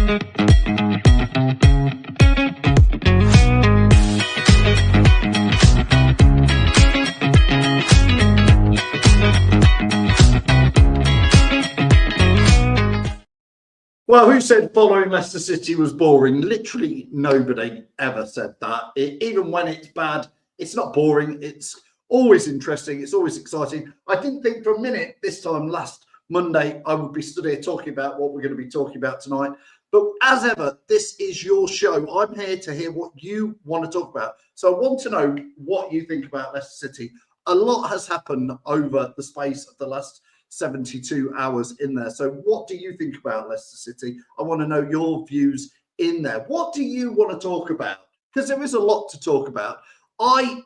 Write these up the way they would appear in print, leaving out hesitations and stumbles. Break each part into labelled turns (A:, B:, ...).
A: Well, who said following Leicester City was boring? Literally nobody ever said that. Even when it's bad, it's not boring. It's always interesting. It's always exciting. I didn't think for a minute this time last Monday I would be stood here talking about what we're going to be talking about tonight. But as ever, this is your show. I'm here to hear what you want to talk about. So I want to know what you think about Leicester City. A lot has happened over the space of the last 72 hours in there. So what do you think about Leicester City? I want to know your views in there. What do you want to talk about? Because there is a lot to talk about. I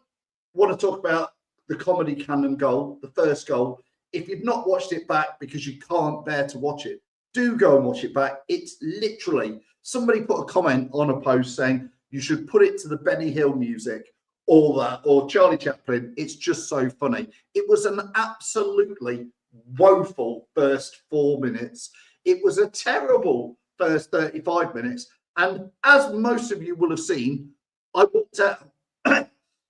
A: want to talk about the comedy cannon goal, the first goal. If you've not watched it back because you can't bear to watch it, do go and watch it back. It's literally, somebody put a comment on a post saying you should put it to the Benny Hill music or Charlie Chaplin. It's just so funny. It was an absolutely woeful first 4 minutes. It was a terrible first 35 minutes. And as most of you will have seen, I walked out,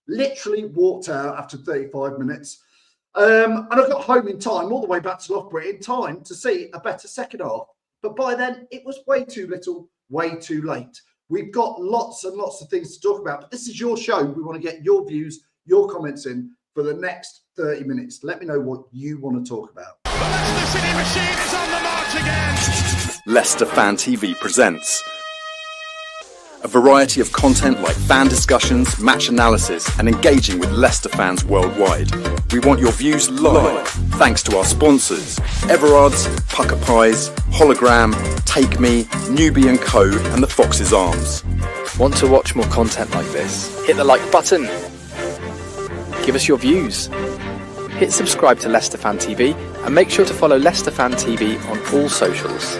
A: literally walked out after 35 minutes. And I got home in time, all the way back to Loughborough, in time to see a better second half. But by then, it was way too little, way too late. We've got lots and lots of things to talk about. But this is your show. We want to get your views, your comments in for the next 30 minutes. Let me know what you want to talk about.
B: The Leicester City machine is on the march again.
C: Leicester Fan TV presents a variety of content like fan discussions, match analysis, and engaging with Leicester fans worldwide. We want your views live, thanks to our sponsors, Everard's, Pucker Pies, Hologram, Take Me, Newbie & Co, and the Fox's Arms.
D: Want to watch more content like this? Hit the like button. Give us your views. Hit subscribe to Leicester Fan TV and make sure to follow Leicester Fan TV on all socials.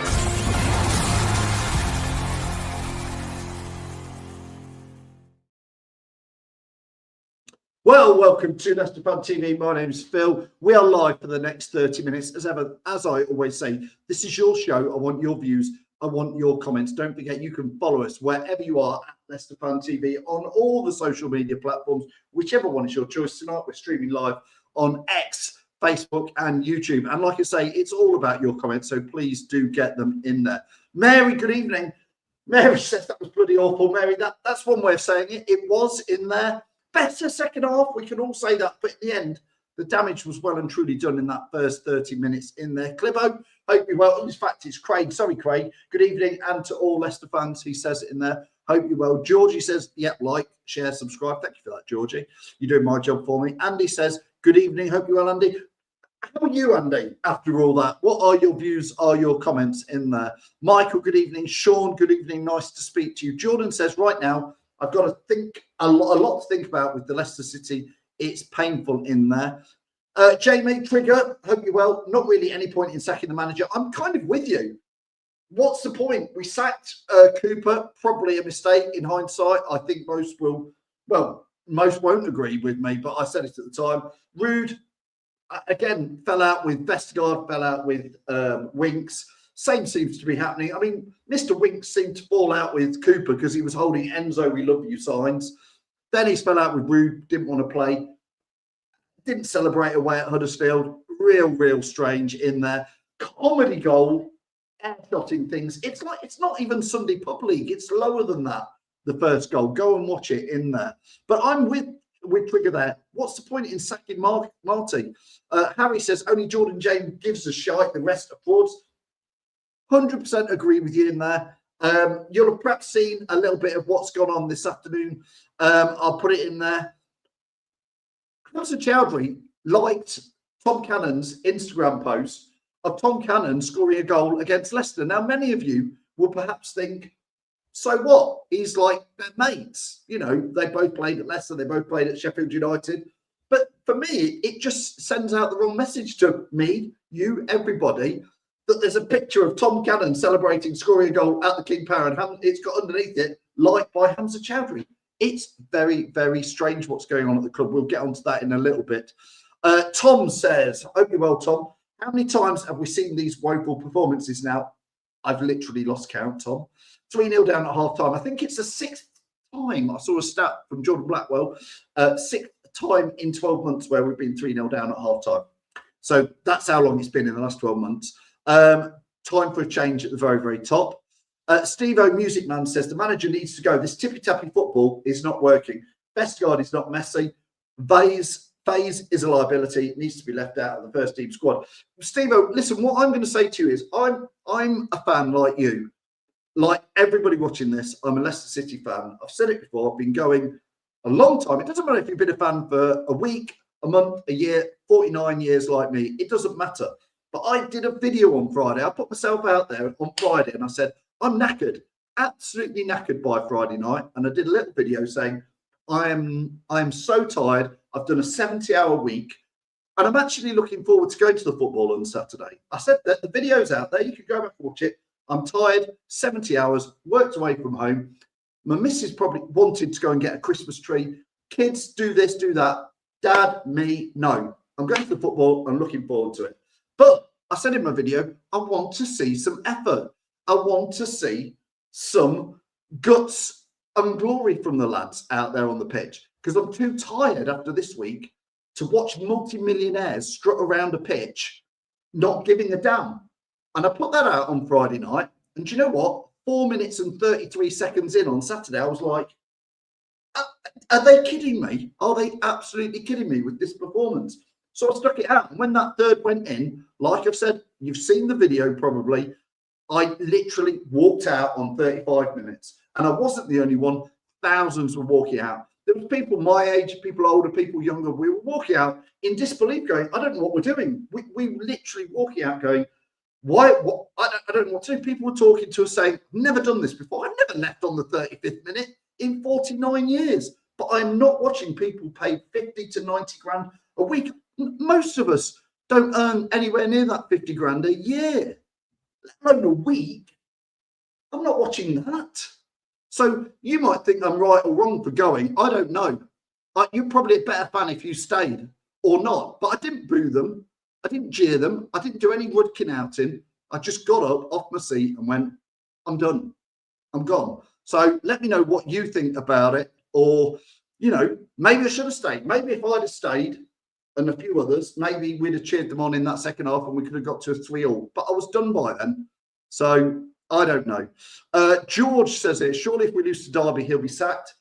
A: Well, welcome to Leicester Fan TV. My name is Phil. We are live for the next 30 minutes. As ever, as I always say, this is your show. I want your views. I want your comments. Don't forget, you can follow us wherever you are at Leicester Fan TV on all the social media platforms, whichever one is your choice. Tonight, we're streaming live on X, Facebook, and YouTube. And like I say, it's all about your comments, so please do get them in there. Mary, good evening. Mary says that was bloody awful. Mary, that's one way of saying it. It was in there. Better second half, we can all say that, but in the end, the damage was well and truly done in that first 30 minutes in there. Clibbo, hope you're well. In fact, it's Craig. Sorry, Craig. Good evening, and to all Leicester fans, he says it in there. Hope you're well. Georgie says, yep, like, share, subscribe. Thank you for that, Georgie. You're doing my job for me. Andy says, good evening. Hope you're well, Andy. How are you, Andy, after all that? What are your views, are your comments in there? Michael, good evening. Sean, good evening. Nice to speak to you. Jordan says, right now, I've got to think a lot to think about with the Leicester City. It's painful in there. Jamie Trigger, hope you're well. Not really any point in sacking the manager. I'm kind of with you. What's the point? We sacked Cooper, probably a mistake in hindsight. I think most will, well, most won't agree with me, but I said it at the time. Rude, again, fell out with Vestergaard, fell out with Winks. Same seems to be happening. I mean, Mr. Winks seemed to fall out with Cooper because he was holding Enzo, we love you signs. Then he's fell out with Rude, didn't want to play. Didn't celebrate away at Huddersfield. Real strange in there. Comedy goal, air-shotting things. It's like, it's not even Sunday Pub League. It's lower than that, the first goal. Go and watch it in there. But I'm with Trigger there. What's the point in sacking Marty? Harry says, only Jordan James gives a shite. The rest are frauds. 100% agree with you in there. You'll have perhaps seen a little bit of what's gone on this afternoon. I'll put it in there. Hamza Chowdhury liked Tom Cannon's Instagram post of Tom Cannon scoring a goal against Leicester. Now, many of you will perhaps think, so what? He's like their mates. You know, they both played at Leicester. They both played at Sheffield United. But for me, it just sends out the wrong message to me, you, everybody, that there's a picture of Tom Cannon celebrating scoring a goal at the King Power, and it's got underneath it, liked by Hamza Chowdhury. It's very strange what's going on at the club. We'll get onto that in a little bit. Tom says, hope you're well, Tom. How many times have we seen these woeful performances now? I've literally lost count, Tom. 3-0 down at half time. I think it's the 6th time. I saw a stat from Jordan Blackwell, 6th time in 12 months where we've been 3-0 down at half time. So that's how long it's been in the last 12 months. Time for a change at the very, very top. Steve-O Music Man says the manager needs to go. This tippy-tappy football is not working. Vestergaard is not Messi. FaZe is a liability. It needs to be left out of the first team squad. Steve-O, listen, what I'm going to say to you is I'm a fan like you. Like everybody watching this, I'm a Leicester City fan. I've said it before. I've been going a long time. It doesn't matter if you've been a fan for a week, a month, a year, 49 years like me. It doesn't matter. But I did a video on Friday. I put myself out there on Friday and I said, I'm knackered, absolutely knackered by Friday night. And I did a little video saying, I am so tired. I've done a 70-hour week and I'm actually looking forward to going to the football on Saturday. I said that the video's out there. You can go back and watch it. I'm tired, 70 hours, worked away from home. My missus probably wanted to go and get a Christmas tree. Kids, do this, do that. Dad, me, no. I'm going to the football. I'm looking forward to it. But I said in my video, I want to see some effort. I want to see some guts and glory from the lads out there on the pitch because I'm too tired after this week to watch multi-millionaires strut around a pitch not giving a damn. And I put that out on Friday night. And do you know what? 4 minutes and 33 seconds in on Saturday, I was like, are they kidding me? Are they absolutely kidding me with this performance? So I stuck it out. And when that third went in, like I've said, you've seen the video probably, I literally walked out on 35 minutes. And I wasn't the only one. Thousands were walking out. There was people my age, people older, people younger. We were walking out in disbelief going, I don't know what we're doing. We literally walking out going, why? What? I don't know what to do. People were talking to us saying, I've never done this before. I've never left on the 35th minute in 49 years. But I'm not watching people pay 50 to 90 grand a week. Most of us don't earn anywhere near that 50 grand a year, let alone a week. I'm not watching that. So you might think I'm right or wrong for going. I don't know. You're probably a better fan if you stayed or not. But I didn't boo them. I didn't jeer them. I didn't do any woodkin outing. I just got up off my seat and went, I'm done. I'm gone. So let me know what you think about it. Or, you know, maybe I should have stayed. Maybe if I'd have stayed and a few others, maybe we'd have cheered them on in that second half and we could have got to a 3-3. But I was done by then. So I don't know. George says it. Surely if we lose to Derby, he'll be sacked.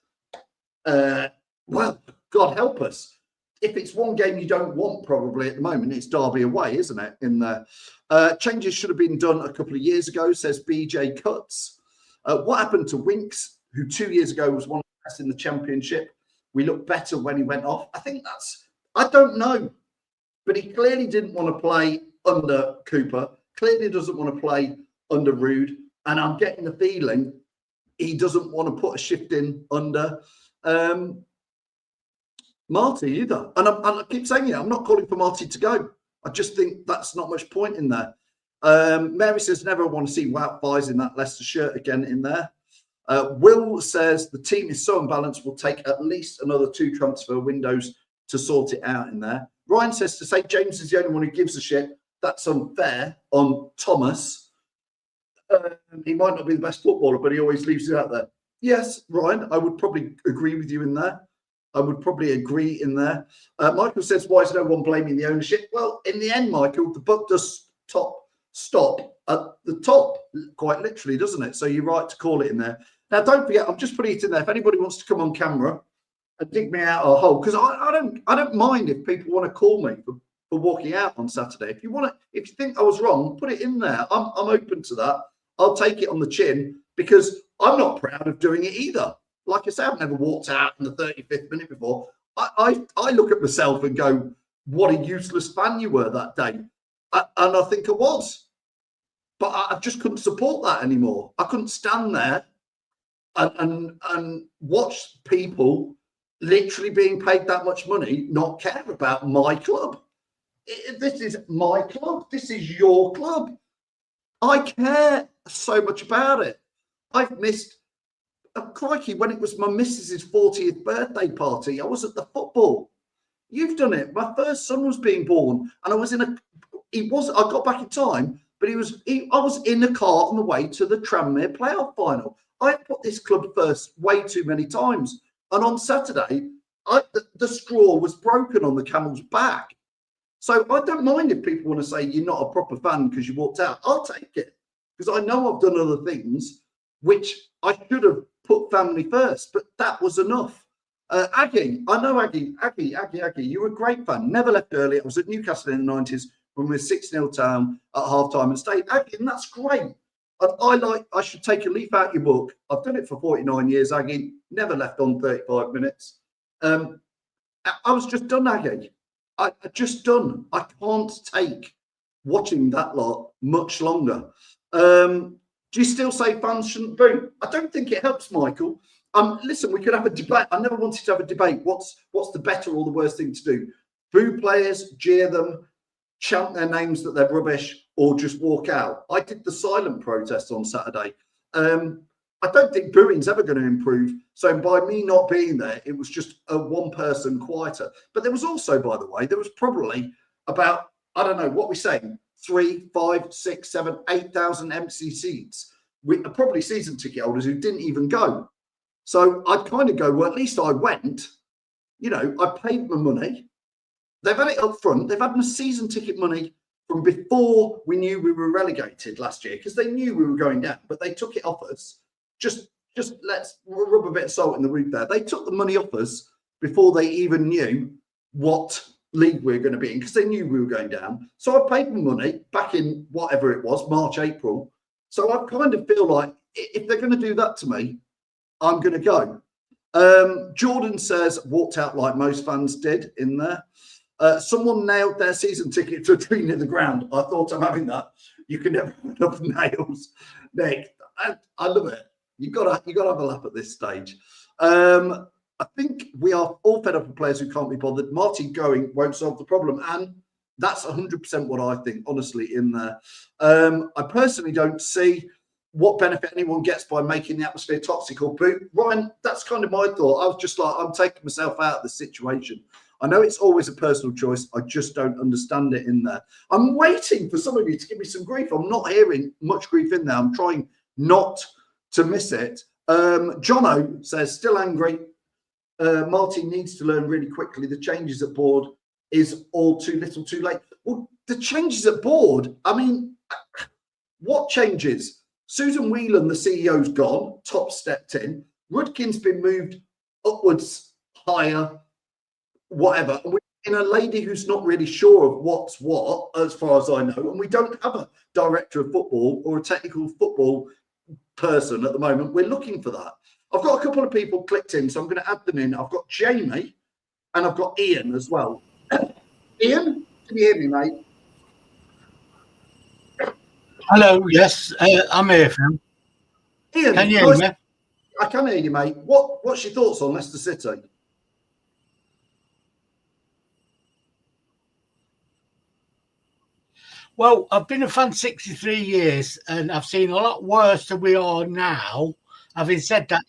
A: Well, God help us. If it's one game you don't want probably at the moment, it's Derby away, isn't it? In there. Changes should have been done a couple of years ago, says BJ Cuts. What happened to Winks, who 2 years ago was one of the best in the Championship? We looked better when he went off. I think that's, I don't know. But he clearly didn't want to play under Cooper. Clearly doesn't want to play under Rude. And I'm getting the feeling he doesn't want to put a shift in under Marty either. And I keep saying it, I'm not calling for Marty to go. I just think that's not much point in there. Mary says, never want to see Wout Buys in that Leicester shirt again in there. Will says, the team is so unbalanced, will take at least another 2 transfer windows to sort it out in there. Ryan says, to say James is the only one who gives a shit, that's unfair on Thomas. He might not be the best footballer, but he always leaves it out there. Yes, Ryan, I would probably agree with you in there. Michael says, why is no one blaming the ownership? Well, in the end, Michael, the buck does stop at the top, quite literally, doesn't it? So you're right to call it in there. Now, don't forget, I'm just putting it in there. If anybody wants to come on camera and dig me out of a hole, because I don't mind if people want to call me for walking out on Saturday. If you think I was wrong, put it in there. I'm open to that. I'll take it on the chin because I'm not proud of doing it either. Like I say, I've never walked out in the 35th minute before. I look at myself and go, what a useless fan you were that day. And I think I was. But I just couldn't support that anymore. I couldn't stand there and watch people literally being paid that much money not care about my club. This is my club. This is your club. I care so much about it. I've missed, crikey, when it was my missus's 40th birthday party, I was at the football. You've done it. My first son was being born, and I was I got back in time but I was in the car on the way to the Tranmere playoff final. I put this club first way too many times. And on Saturday, the straw was broken on the camel's back. So I don't mind if people want to say you're not a proper fan because you walked out. I'll take it, because I know I've done other things which I should have put family first, but that was enough. Aggie, I know Aggie, you were a great fan. Never left early. I was at Newcastle in the 90s when we were 6-0 down at half-time and stayed. Aggie, and that's great. And I should take a leaf out your book. I've done it for 49 years, Aggie. Never left on 35 minutes. I was just done, Aggie. I just done. I can't take watching that lot much longer. Do you still say fans shouldn't boo? I don't think it helps, Michael. Listen, we could have a debate. I never wanted to have a debate. What's the better or the worst thing to do? Boo players, jeer them, chant their names that they're rubbish, or just walk out. I did the silent protest on Saturday. I don't think booing's ever going to improve. So by me not being there, it was just a one person quieter. But there was also, by the way, there was probably about, I don't know, what we're saying, 3, 5, 6, 7, 8,000 empty seats. Probably season ticket holders who didn't even go. So I'd kind of go, well, at least I went. You know, I paid my money. They've had it up front. They've had my season ticket money from before we knew we were relegated last year, because they knew we were going down, but they took it off us. Just let's rub a bit of salt in the wound there. They took the money off us before they even knew what league we were going to be in, because they knew we were going down. So I paid my money back in whatever it was, March, April. So I kind of feel like if they're going to do that to me, I'm going to go. Jordan says, walked out like most fans did in there. Someone nailed their season ticket to a tree near the ground. I thought I'm having that. You can never have enough nails. Nick, I love it. You've got to have a laugh at this stage. I think we are all fed up with players who can't be bothered. Marty going won't solve the problem. And that's 100% what I think, honestly, in there. I personally don't see what benefit anyone gets by making the atmosphere toxic or boo. Ryan, that's kind of my thought. I was just like, I'm taking myself out of the situation. I know it's always a personal choice. I just don't understand it in there. I'm waiting for some of you to give me some grief. I'm not hearing much grief in there. I'm trying not to miss it. Jono says, still angry. Martin needs to learn really quickly. The changes at board is all too little too late. Well, the changes at board, I mean, what changes? Susan Whelan, the CEO's gone, Top stepped in. Rudkin's been moved upwards, higher, whatever. And we're in a lady who's not really sure of what's what, as far as I know. And we don't have a director of football or a technical football person at the moment. We're looking for that. I've got a couple of people clicked in, so I'm going to add them in. I've got Jamie and I've got Ian as well. Ian, can you hear me, mate?
E: Hello, yes, I'm here, Phil.
A: Ian,
E: can you hear me?
A: I can hear you, mate. What's your thoughts on Leicester City?
E: Well, I've been a fan 63 years and I've seen a lot worse than we are now. Having said that,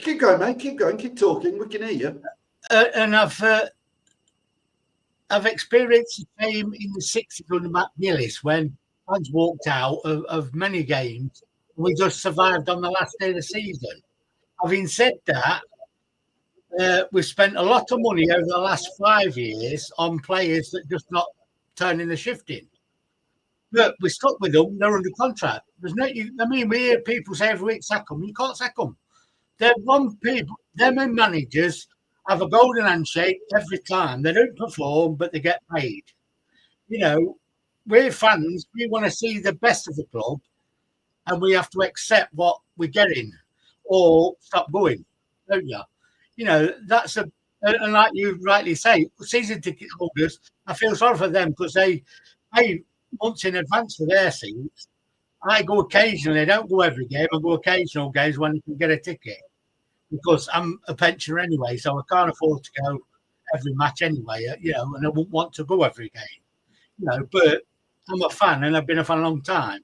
A: keep going, mate. Keep going. Keep talking. We can hear you.
E: And I've experienced the same in the 60s under Matt Gillis when fans walked out of many games. We just survived on the last day of the season. Having said that, we've spent a lot of money over the last 5 years on players that just not turning the shift in. But we're stuck with them. They're under contract. There's no. We hear people say every week, sack them. You can't sack them. They're one people. Them and managers have a golden handshake every time. They don't perform, but they get paid. You know, we're fans. We want to see the best of the club, and we have to accept what we're getting, or stop going, don't you? You know, that's and like you rightly say, season ticket holders, I feel sorry for them because they pay months in advance for their seats. I go occasionally. I don't go every game. I go occasional games when you can get a ticket because I'm a pensioner anyway, so I can't afford to go every match anyway, you know, and I wouldn't want to go every game, you know, but I'm a fan and I've been a fan a long time.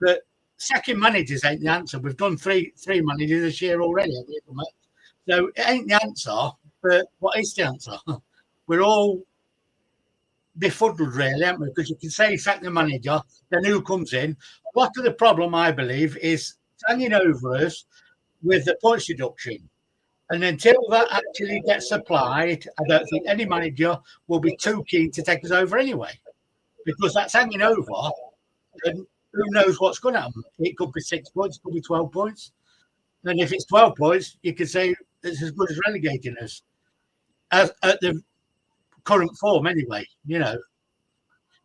E: But second managers ain't the answer. We've done three managers this year already. So it ain't the answer, but what is the answer? We're all befuddled, really, haven't we? Because you can say sack the manager, then who comes in? Part of the problem, I believe, is hanging over us with the points deduction. And until that actually gets applied, I don't think any manager will be too keen to take us over anyway, because that's hanging over, and who knows what's going to happen. It could be 6 points, it could be 12 points. And if it's 12 points, you could say it's as good as relegating us at the current form anyway,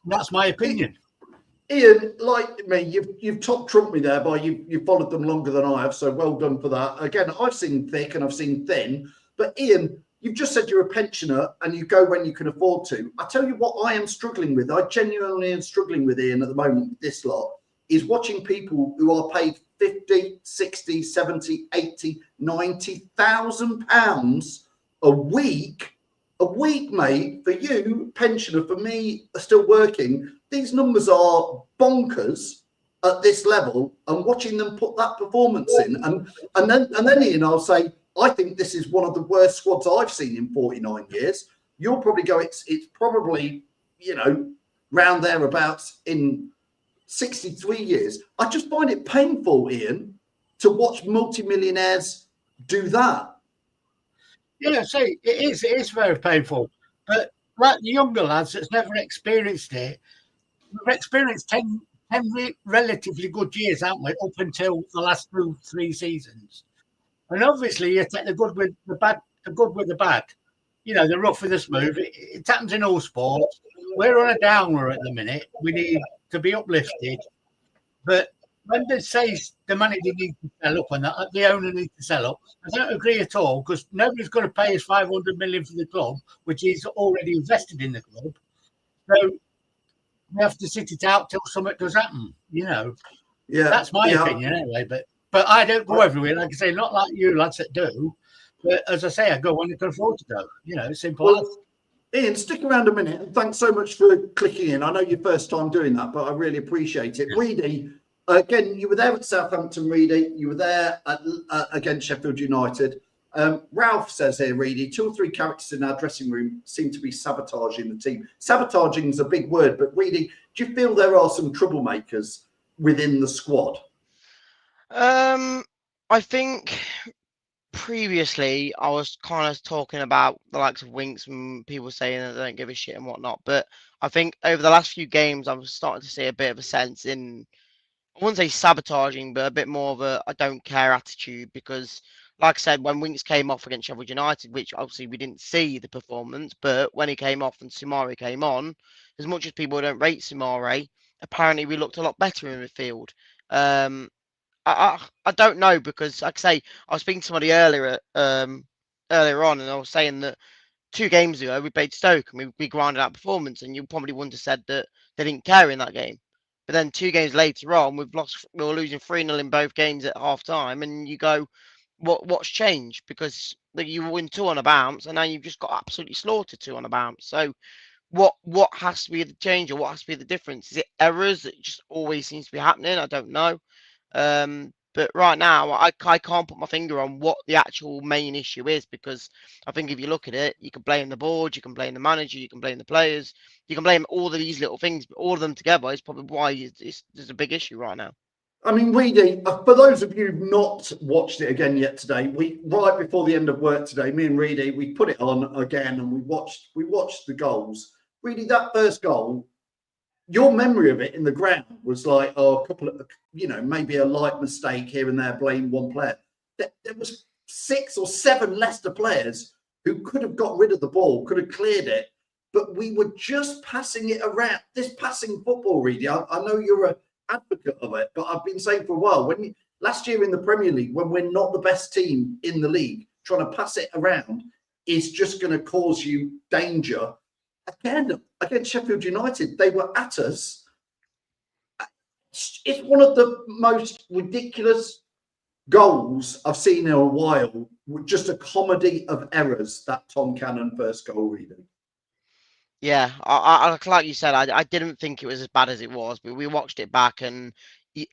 E: That's my opinion.
A: Ian, like me, you've top trumped me there by you've followed them longer than I have, so well done for that. Again, I've seen thick and I've seen thin, but Ian, you've just said you're a pensioner and you go when you can afford to. I tell you what I am struggling with. I genuinely am struggling with, Ian, at the moment with this lot, is watching people who are paid 50, 60, 70, 80, 90,000 pounds a week, mate, for you, pensioner, for me, still working. These numbers are bonkers at this level, and watching them put that performance in, and then Ian, I'll say, I think this is one of the worst squads I've seen in 49 years. You'll probably go, it's probably, round thereabouts in 63 years. I just find it painful, Ian, to watch multimillionaires do that.
E: Yeah, see, it is very painful. But like the younger lads that's never experienced it, we've experienced 10 relatively good years, haven't we, up until the last 2-3 seasons. And obviously, you take the good with the bad, the rough with the smooth. It happens in all sports. We're on a downer at the minute. We need to be uplifted. But when they say the manager needs to sell up and that the owner needs to sell up, I don't agree at all, because nobody's going to pay us 500 million for the club, which is already invested in the club. So we have to sit it out till something does happen, Yeah, that's my opinion anyway. But I don't go everywhere, like I say, not like you lads that do. But as I say, I go when you can afford to go. Simple.
A: Well, Ian, stick around a minute, and thanks so much for clicking in. I know your first time doing that, but I really appreciate it. Reedy, again, you were there at Southampton, Reedy. You were there against Sheffield United. Ralph says here, Reedy, 2 or 3 characters in our dressing room seem to be sabotaging the team. Sabotaging is a big word, but Reedy, do you feel there are some troublemakers within the squad?
F: I think previously I was kind of talking about the likes of Winks and people saying that they don't give a shit and whatnot. But I think over the last few games, I'm starting to see a bit of a sense in, I wouldn't say sabotaging, but a bit more of a I don't care attitude. Because, like I said, when Winks came off against Sheffield United, which obviously we didn't see the performance, but when he came off and Soumare came on, as much as people don't rate Soumare, apparently we looked a lot better in midfield. I don't know, because, like I say, I was speaking to somebody earlier on, and I was saying that 2 games ago we played Stoke and we grinded out performance, and you probably wouldn't have said that they didn't care in that game. But then 2 games later on, we were losing 3-0 in both games at half time, and you go, what's changed? Because you win 2 on a bounce, and now you've just got absolutely slaughtered 2 on a bounce. So what has to be the change, or what has to be the difference? Is it errors that just always seems to be happening? I don't know. But right now, I can't put my finger on what the actual main issue is, because I think if you look at it, you can blame the board, you can blame the manager, you can blame the players, you can blame all of these little things, but all of them together is probably why there's a big issue right now.
A: I mean, Reedy, for those of you who've not watched it again yet today, right before the end of work today, me and Reedy, we put it on again and we watched the goals. Reedy, that first goal, your memory of it in the ground was like, a couple of, maybe a light mistake here and there, blame one player. There was 6 or 7 Leicester players who could have got rid of the ball, could have cleared it, but we were just passing it around. This passing football, Reedy, I know you're an advocate of it, but I've been saying for a while, last year in the Premier League, when we're not the best team in the league, trying to pass it around is just going to cause you danger. Again, against Sheffield United, they were at us. It's one of the most ridiculous goals I've seen in a while. Just a comedy of errors, that Tom Cannon first goal, really.
F: Yeah, I like you said, I didn't think it was as bad as it was, but we watched it back and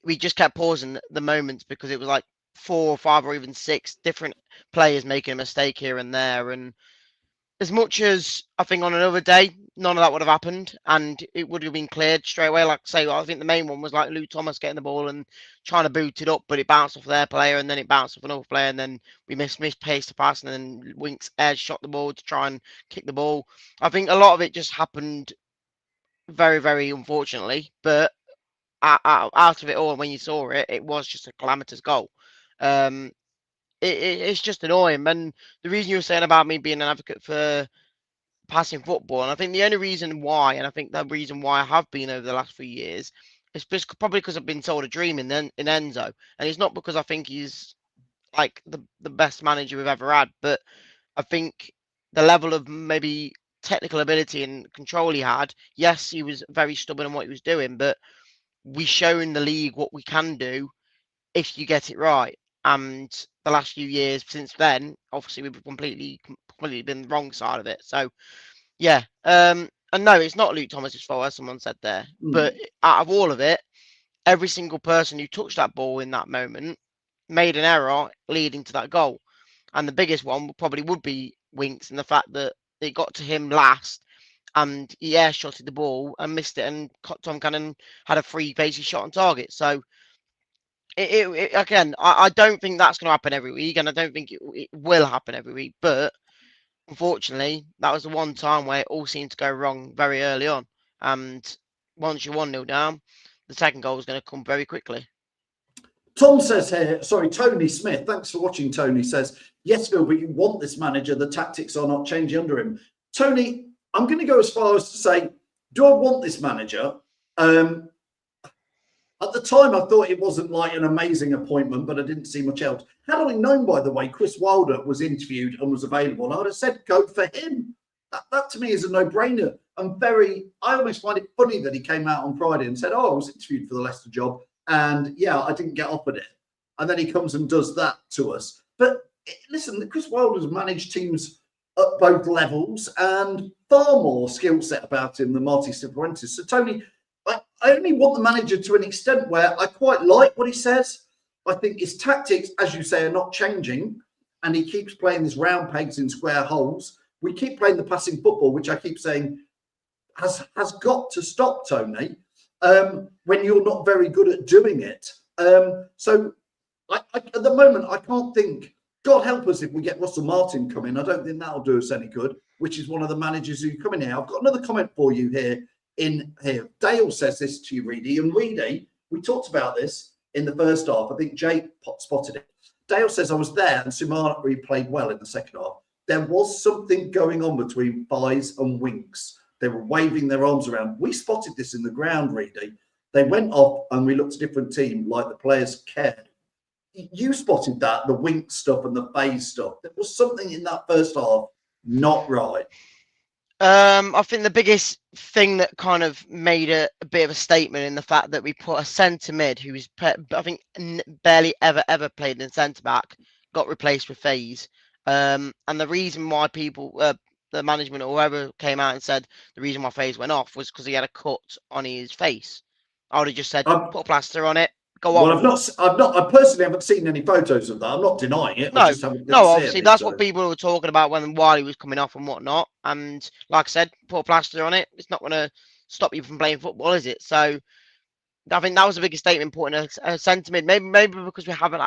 F: we just kept pausing the moments, because it was like 4 or 5 or even 6 different players making a mistake here and there. And as much as I think on another day, none of that would have happened, and it would have been cleared straight away. Like I say, I think the main one was like Lou Thomas getting the ball and trying to boot it up, but it bounced off their player, and then it bounced off another player, and then we misplaced the pass, and then Winks edge shot the ball to try and kick the ball. I think a lot of it just happened very, very unfortunately, but out of it all, when you saw it, it was just a calamitous goal. It's just annoying. And the reason you were saying about me being an advocate for passing football, and I think the only reason why, and I think the reason why I have been over the last few years, is probably because I've been sold a dream in Enzo, and it's not because I think he's like the best manager we've ever had, but I think the level of maybe technical ability and control he had, yes, he was very stubborn in what he was doing, but we show in the league what we can do if you get it right. And the last few years since then, obviously we've completely been the wrong side of it. So yeah, and no, it's not Luke Thomas's fault, as someone said there. But out of all of it, every single person who touched that ball in that moment made an error leading to that goal. And the biggest one probably would be Winks, and the fact that it got to him last and he air shotted the ball and missed it, and Tom Cannon had a free basic shot on target. So again, I don't think that's going to happen every week, and I don't think it will happen every week. But unfortunately, that was the one time where it all seemed to go wrong very early on. And once you're 1-0 down, the second goal is going to come very quickly.
A: Tom says here, sorry, Tony Smith, thanks for watching. Tony says, yes, Phil, but you want this manager. The tactics are not changing under him. Tony, I'm going to go as far as to say, do I want this manager? At the time, I thought it wasn't like an amazing appointment, but I didn't see much else. Had I known, by the way, Chris Wilder was interviewed and was available, I would have said go for him. That to me is a no-brainer. I almost find it funny that he came out on Friday and said, oh, I was interviewed for the Leicester job, and yeah, I didn't get offered it. And then he comes and does that to us. But listen, Chris Wilder's managed teams at both levels and far more skill set about him than Marty Cifuentes. So, Tony, I only want the manager to an extent where I quite like what he says. I think his tactics, as you say, are not changing, and he keeps playing these round pegs in square holes. We keep playing the passing football, which I keep saying has got to stop, Tony, when you're not very good at doing it. So at the moment, I can't think, God help us if we get Russell Martin coming. I don't think that'll do us any good, which is one of the managers who come in here. I've got another comment for you here. Dale says this to you, Reedy. And Reedy, we talked about this in the first half. I think Jake spotted it. Dale says, I was there and Sumari played well in the second half. There was something going on between Fies and Winks. They were waving their arms around. We spotted this in the ground, Reedy. They went off and we looked at a different team, like the players cared. You spotted that, the Winks stuff and the Fies stuff. There was something in that first half not right.
F: I think the biggest thing that kind of made a bit of a statement in the fact that we put a centre mid who's, I think, barely ever played in centre back, got replaced with Faze. And the reason why people, the management or whoever came out and said the reason why Faze went off was because he had a cut on his face. I would have just said, put a plaster on it. Go on.
A: Well, I personally haven't seen any photos of that. I'm not denying it.
F: No, obviously that's what people were talking about while he was coming off and whatnot. And like I said, put a plaster on it. It's not going to stop you from playing football, is it? So I think that was the biggest statement, putting a centre mid. Maybe because we haven't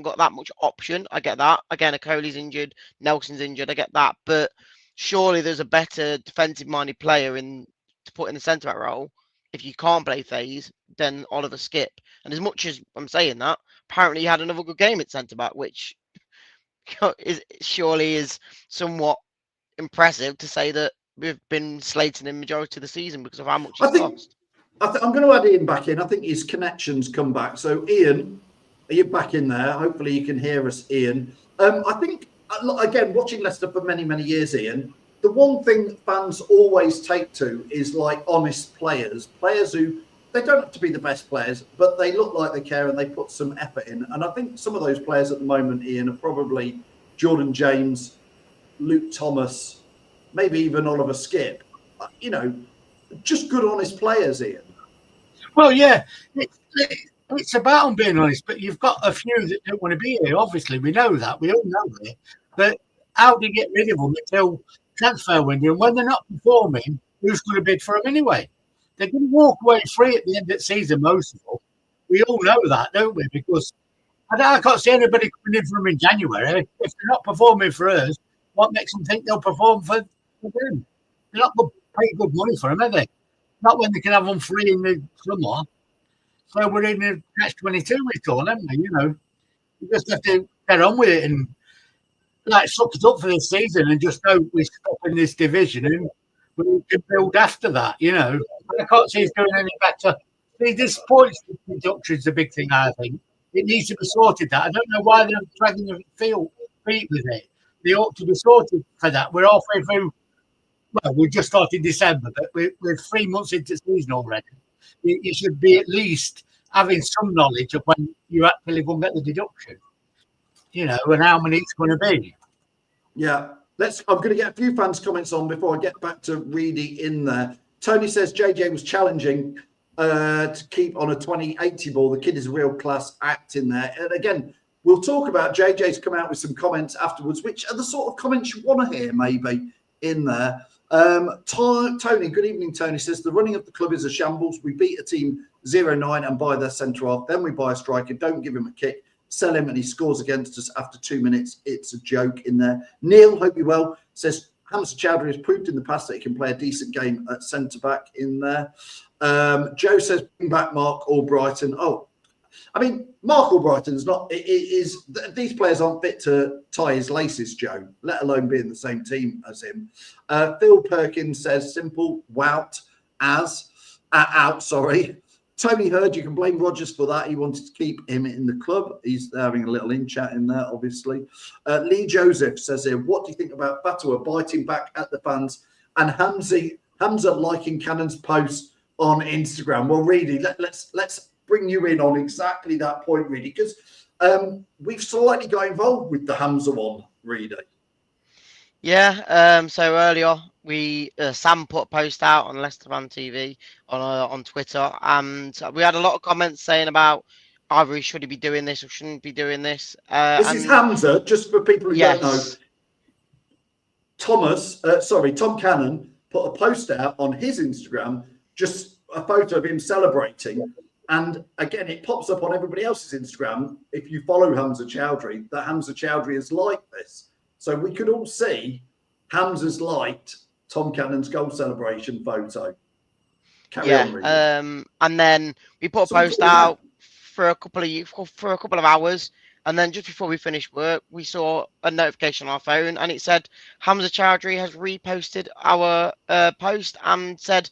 F: got that much option. I get that. Again, Okoli's injured, Nelson's injured. I get that. But surely there's a better defensive-minded player to put in the centre back role. If you can't play Faze, then Oliver Skip. And as much as I'm saying that, apparently he had another good game at centre-back, which surely is somewhat impressive to say that we've been slating him majority of the season because of how much he's lost.
A: I'm going to add Ian back in. I think his connections come back. So, Ian, are you back in there? Hopefully you can hear us, Ian. I think, again, watching Leicester for many, many years, Ian, the one thing fans always take to is like honest players who, they don't have to be the best players, but they look like they care and they put some effort in. And I think some of those players at the moment, Ian, are probably Jordan James, Luke Thomas, maybe even Oliver Skip. Just good, honest players, Ian.
E: Well, yeah, it's about them being honest, but you've got a few that don't want to be here. Obviously, we know that. We all know it. But how do you get rid of them until transfer window? And when they're not performing, who's going to bid for them anyway? They're going to walk away free at the end of the season, most of them. We all know that, don't we? Because I can't see anybody coming in for them in January. If they're not performing for us, what makes them think they'll perform for them? They're not going to pay good money for them, are they? Not when they can have them free in the summer. So we're in a catch-22 with all, haven't we? You know, we just have to get on with it and like suck it up for this season and just know we're stopping this division and we can build after that. You know, I can't see it's going any better. See, this points reduction is a big thing. I think it needs to be sorted. That I don't know why they're dragging their feet with it. They ought to be sorted for that. We're halfway through. Well, we just started December, but we're 3 months into the season already. You should be at least having some knowledge of when you actually going to get the deduction, you know, and how many it's going to be.
A: Yeah, I'm going to get a few fans' comments on before I get back to Reedy in there. Tony says JJ was challenging to keep on a 2080 ball. The kid is a real class act in there. And again, we'll talk about JJ's come out with some comments afterwards, which are the sort of comments you want to hear maybe in there. Tony, good evening, Tony says the running of the club is a shambles. We beat a team 0-9 and buy their centre half. Then we buy a striker, don't give him a kick, sell him and he scores against us after 2 minutes. It's a joke in there. Neil, hope you're well, says Hamza Chowdhury has proved in the past that he can play a decent game at centre back in there. Joe says bring back Mark Albrighton. Oh, I mean, Mark Albrighton's not, these players aren't fit to tie his laces, Joe, let alone be in the same team as him. Phil Perkins says simple, out. Tony Hurd, you can blame Rodgers for that. He wanted to keep him in the club. He's having a little in-chat in there, obviously. Lee Joseph says here, what do you think about Fatwa biting back at the fans and Hamza liking Cannon's post on Instagram? Well, Reedy, let's bring you in on exactly that point, Reedy, because we've slightly got involved with the Hamza one, Reedy.
F: Yeah, so earlier Sam put a post out on Leicester Fan TV on Twitter, and we had a lot of comments saying about either should he be doing this or shouldn't be doing this.
A: This is Hamza, just for people who don't know. Tom Cannon put a post out on his Instagram, just a photo of him celebrating. And again, it pops up on everybody else's Instagram. If you follow Hamza Chowdhury, that Hamza Chowdhury is like this. So we could all see Hamza's liked Tom Cannon's goal celebration photo. Carry on,
F: and then we put a post out for a couple of hours, and then just before we finished work, we saw a notification on our phone, and it said Hamza Chowdhury has reposted our post and said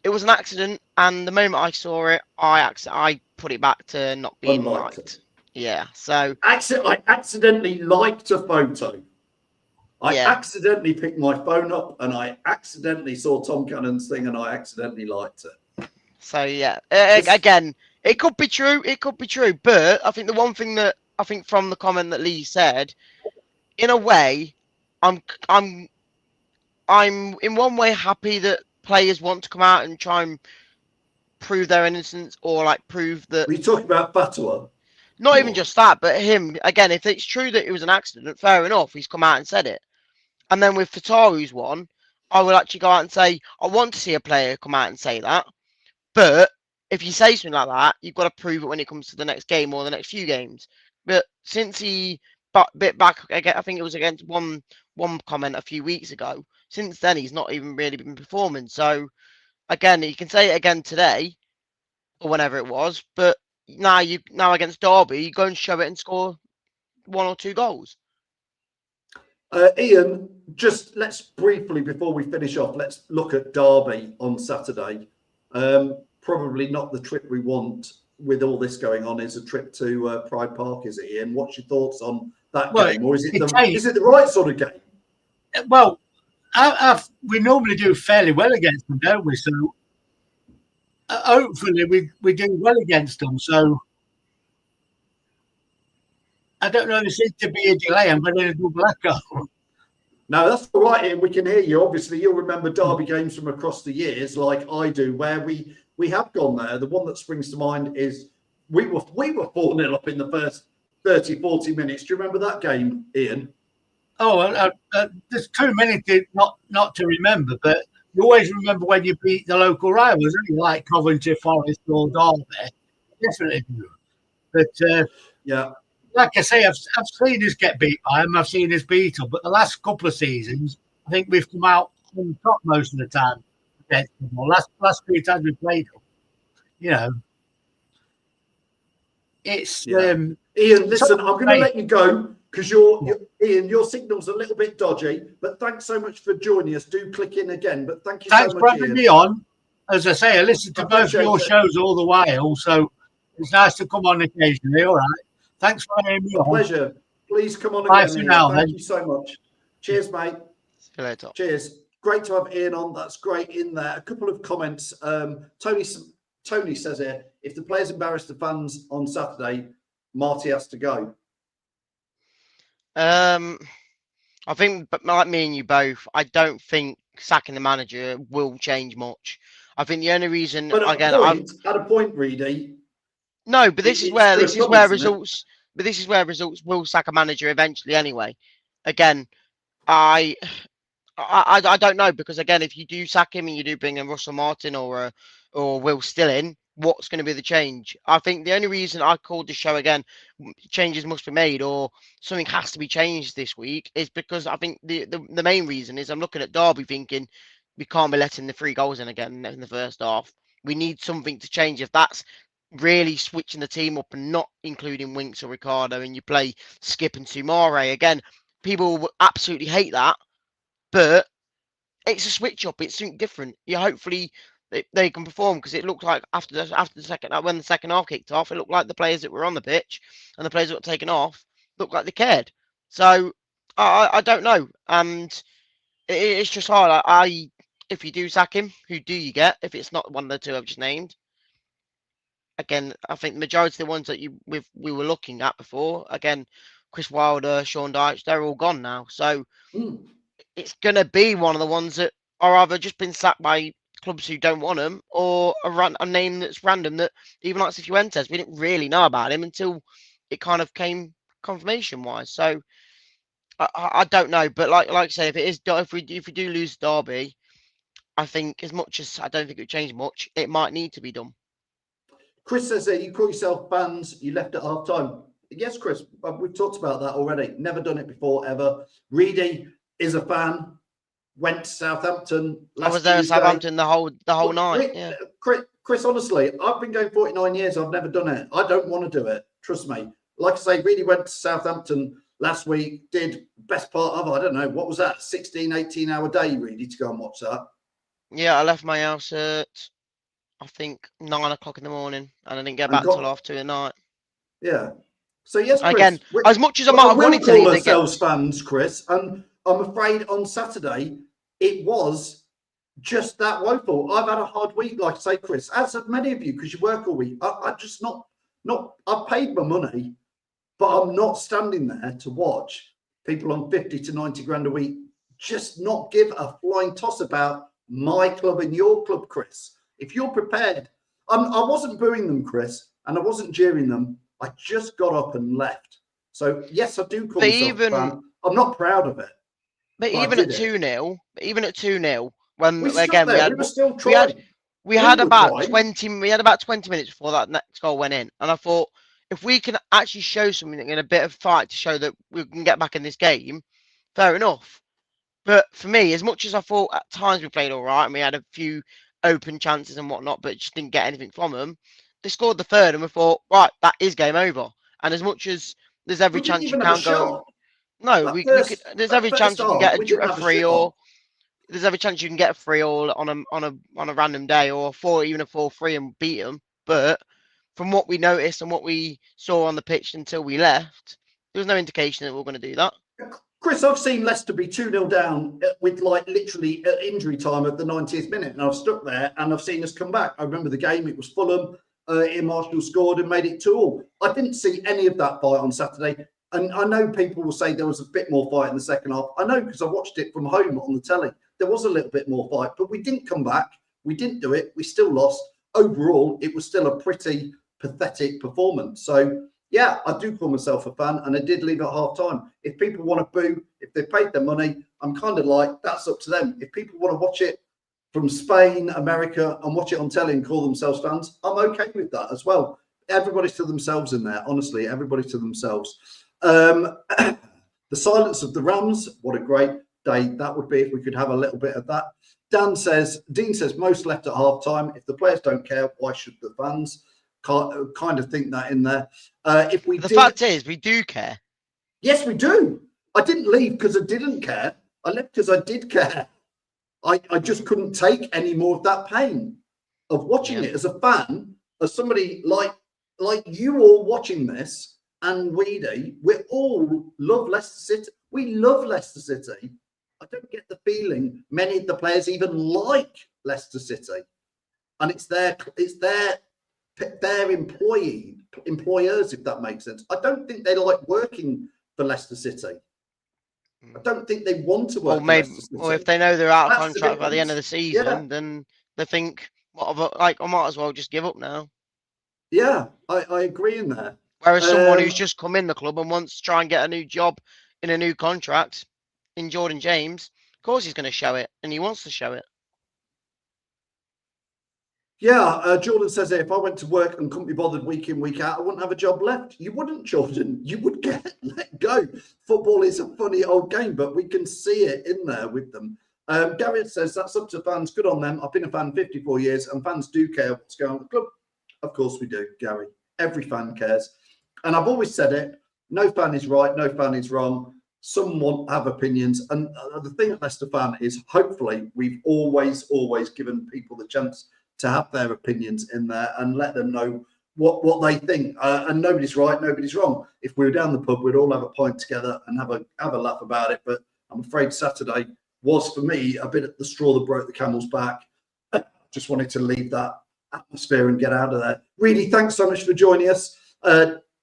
F: it was an accident. And the moment I saw it, I put it back to not being liked. Yeah, so
A: I accidentally liked a photo. I accidentally picked my phone up and I accidentally saw Tom Cannon's thing and I accidentally liked it.
F: So yeah, again, it could be true. It could be true. But I think the one thing that I think from the comment that Lee said, in a way, I'm in one way happy that players want to come out and try and prove their innocence or like prove that.
A: Were you talking about Fatwa?
F: Not even just that, but him again. If it's true that it was an accident, fair enough. He's come out and said it. And then with Fataru's one, I will actually go out and say, I want to see a player come out and say that. But if you say something like that, you've got to prove it when it comes to the next game or the next few games. But since he bit back, I think it was against one comment a few weeks ago. Since then, he's not even really been performing. So again, you can say it again today or whenever it was. But now against Derby, you go and show it and score 1 or 2 goals.
A: Ian, just let's briefly, before we finish off, let's look at Derby on Saturday. Probably not the trip we want with all this going on. Is a trip to Pride Park, is it, Ian? What's your thoughts on that game? Or is it the right sort of game?
E: Well, we normally do fairly well against them, don't we? So hopefully we do well against them. So I don't know. There seems to be a delay. I'm going to double echo.
A: No, that's all right, Ian. We can hear you. Obviously, you'll remember Derby games from across the years, like I do, where we have gone there. The one that springs to mind is we were 4-0 up in the first 30, 40 minutes. Do you remember that game, Ian?
E: Oh, there's too many to not to remember. But You always remember when you beat the local rivals, don't you? Like Coventry, Forest, or Derby. Definitely do. But
A: Yeah.
E: like I say, I've seen us get beat by them. I've seen us beat them. But the last couple of seasons, I think we've come out on top most of the time against them. Or last few times we played them, you know, it's
A: Ian, listen, I'm going to let you go because Ian, your signal's a little bit dodgy. But thanks so much for joining us. Do click in again. But thank you
E: thanks
A: so much,
E: for having
A: Ian.
E: me on. As I say, I listen to both of your
A: it.
E: shows all the while, so it's nice to come on occasionally. All right. Thanks for having me on.
A: Pleasure. Please come on
E: Bye
A: again,
E: for
A: Ian.
E: now,
A: Thank
E: then.
A: you so much. Cheers, mate.
F: See you later.
A: Cheers. Great to have Ian on. That's great in there. A couple of comments. Tony says here, if the players embarrass the fans on Saturday, Marty has to go.
F: I think, but like me and you both, I don't think sacking the manager will change much. I think the only reason,
A: But
F: again,
A: at a point, Reedy.
F: no, but this is
A: it's for a club,
F: results. But this is where results will sack a manager eventually. Anyway, again, I don't know, because again, if you do sack him and you do bring in Russell Martin or Will Stilling, what's going to be the change? I think the only reason I called the show again, changes must be made or something has to be changed this week, is because I think the main reason is I'm looking at Derby thinking we can't be letting the 3 goals in again in the first half. We need something to change. If that's really switching the team up and not including Winks or Ricardo, and you play Skip and Sumare again, people will absolutely hate that. But it's a switch up. It's something different. You hopefully they can perform, because it looked like after the second, when the second half kicked off, it looked like the players that were on the pitch and the players that got taken off looked like they cared. So I don't know, and it's just hard. If you do sack him, who do you get if it's not one of the 2 I've just named? Again, I think the majority of the ones that we were looking at before, again, Chris Wilder, Sean Dyche, they're all gone now. So it's going to be one of the ones that are either just been sacked by clubs who don't want them, or a name that's random, that even like Cifuentes, we didn't really know about him until it kind of came confirmation wise. So I don't know, but like I say, if we do lose Derby, I think as much as I don't think it would change much, it might need to be done.
A: Chris says that you call yourself fans, you left at half time. Yes, Chris, we've talked about that already. Never done it before, ever. Reedy is a fan. Went to Southampton last
F: I was there
A: Tuesday.
F: at Southampton the whole night. Yeah.
A: Chris, honestly, I've been going 49 years. I've never done it. I don't want to do it. Trust me. Like I say, Reedy went to Southampton last week. Did best part of, I don't know, what was that? 16, 18-hour day, Reedy, to go and watch that.
F: Yeah, I left my house at, I think, 9 o'clock in the morning, and I didn't get back till 2:30 at night.
A: Yeah. So yes, Chris,
F: again, as much as I might have wanted to
A: call
F: leave
A: ourselves fans, Chris, and I'm afraid on Saturday it was just that woeful. I've had a hard week, like I say, Chris, as have many of you, because you work all week. I just not. I've paid my money, but I'm not standing there to watch people on 50 to 90 grand a week just not give a flying toss about my club and your club, Chris. If you're prepared, I wasn't booing them, Chris, and I wasn't jeering them. I just got up and left. So yes, I do call myself a fan. I'm not proud of it.
F: But even at 2-0, when
A: we
F: again
A: were still trying.
F: We had about 20 minutes before that next goal went in, and I thought, if we can actually show something in a bit of fight to show that we can get back in this game, fair enough. But for me, as much as I thought at times we played all right and we had a few open chances and whatnot, but just didn't get anything from them, they scored the third, and we thought, right, that is game over. And as much as there's every chance you can go, there's every chance you can get a free, or there's every chance you can get a free all on a random day, or even a 4-3 and beat them. But from what we noticed and what we saw on the pitch until we left, there was no indication that we were going to do that.
A: Chris, I've seen Leicester be 2-0 down with like literally injury time at the 90th minute, and I've stuck there and I've seen us come back. I remember the game, it was Fulham. Ian Marshall scored and made it 2-2. I didn't see any of that fight on Saturday. And I know people will say there was a bit more fight in the second half. I know, because I watched it from home on the telly. There was a little bit more fight, but we didn't come back. We didn't do it. We still lost. Overall, it was still a pretty pathetic performance. So, yeah, I do call myself a fan, and I did leave at half time. If people want to boo, if they paid their money, I'm kind of like, that's up to them. If people want to watch it, from Spain, America, and watch it on telly and call themselves fans, I'm okay with that as well. Everybody to themselves in there, honestly, everybody to themselves. The silence of the Rams, what a great day that would be if we could have a little bit of that. Dean says most left at half time. If the players don't care, why should the fans? Kind of think that in there.
F: The fact is, we do care.
A: Yes, we do. I didn't leave because I didn't care. I left because I did care. I just couldn't take any more of that pain of watching it as a fan, as somebody like you all watching this, and we all love Leicester City. We love Leicester City. I don't get the feeling many of the players even like Leicester City, and it's their employers, if that makes sense. I don't think they like working for Leicester City. I don't think they want to work.
F: Or if they know they're out of contract by the end of the season, then they think, I might as well just give up now.
A: Yeah, I agree in there.
F: Whereas someone who's just come in the club and wants to try and get a new job in a new contract, in Jordan James, of course he's going to show it, and he wants to show it.
A: Yeah, Jordan says here, if I went to work and couldn't be bothered week in, week out, I wouldn't have a job left. You wouldn't, Jordan. You would get let go. Football is a funny old game, but we can see it in there with them. Garrett says, that's up to fans. Good on them. I've been a fan 54 years, and fans do care what's going on at the club. Of course we do, Gary. Every fan cares. And I've always said it, no fan is right, no fan is wrong. Some have opinions. And the thing at Leicester Fan is, hopefully, we've always given people the chance to have their opinions in there and let them know what they think. And nobody's right, nobody's wrong. If we were down the pub, we'd all have a pint together and have a laugh about it. But I'm afraid Saturday was, for me, a bit of the straw that broke the camel's back. Just wanted to leave that atmosphere and get out of there. Really, thanks so much for joining us.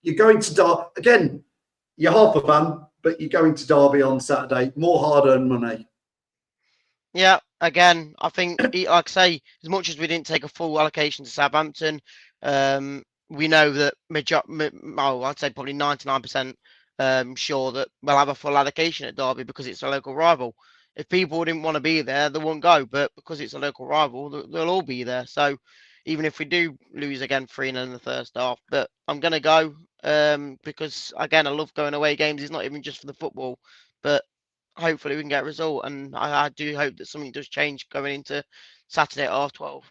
A: You're going to Derby again. You're half a fan, but you're going to Derby on Saturday. More hard-earned money.
F: Yeah, again, I think, like I say, as much as we didn't take a full allocation to Southampton, we know that I'd say probably 99% sure that we'll have a full allocation at Derby because it's a local rival. If people didn't want to be there, they won't go. But because it's a local rival, they'll all be there. So even if we do lose again 3-0 in the first half, but I'm going to go because, again, I love going away games. It's not even just for the football, but hopefully we can get a result. And I do hope that something does change going into Saturday at 12:30.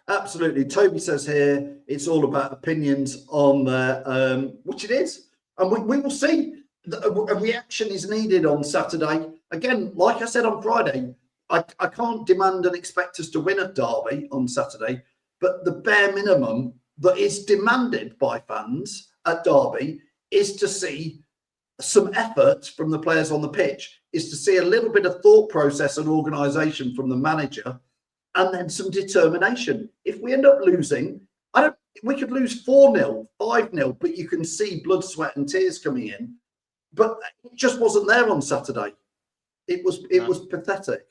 A: Absolutely. Toby says here, it's all about opinions on there, which it is. And we will see. A reaction is needed on Saturday. Again, like I said on Friday, I can't demand and expect us to win at Derby on Saturday, but the bare minimum that is demanded by fans at Derby is to see some effort from the players on the pitch, is to see a little bit of thought process and organisation from the manager, and then some determination. If we end up losing, we could lose 4-0, 5-0, but you can see blood, sweat and tears coming in. But it just wasn't there on Saturday. It was pathetic.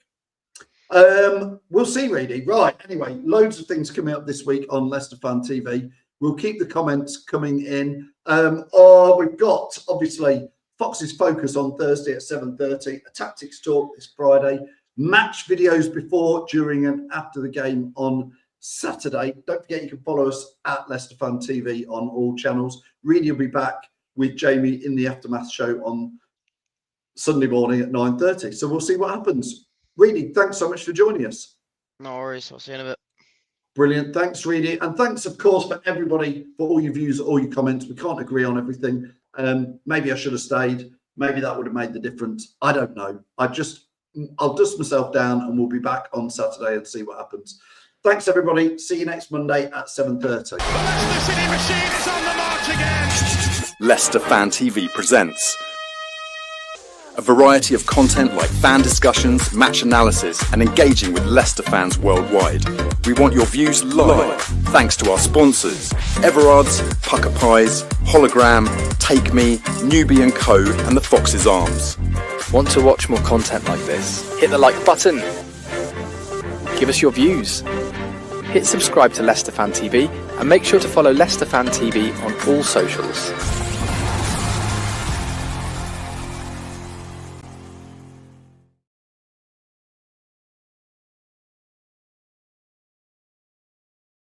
A: We'll see, really. Right. Anyway, loads of things coming up this week on Leicester Fan TV. We'll keep the comments coming in. We've got, obviously, Fox's Focus on Thursday at 7:30, a tactics talk this Friday, match videos before, during and after the game on Saturday. Don't forget you can follow us at Leicester Fan TV on all channels. Reedy will be back with Jamie in the Aftermath show on Sunday morning at 9:30. So we'll see what happens. Reedy, thanks so much for joining us.
F: No worries. I'll see you in a bit.
A: Brilliant. Thanks, Reedy. And thanks, of course, for everybody, for all your views, all your comments. We can't agree on everything. Maybe I should have stayed. Maybe that would have made the difference. I don't know. I'll dust myself down and we'll be back on Saturday and see what happens. Thanks, everybody. See you next Monday at 7:30.
B: The Leicester City machine is on the march again.
C: Leicester Fan TV presents a variety of content like fan discussions, match analysis, and engaging with Leicester fans worldwide. We want your views live, thanks to our sponsors, Everard's, Pucker Pies, Hologram, Take Me, Newbie & Co, and the Fox's Arms.
D: Want to watch more content like this? Hit the like button. Give us your views. Hit subscribe to Leicester Fan TV and make sure to follow Leicester Fan TV on all socials.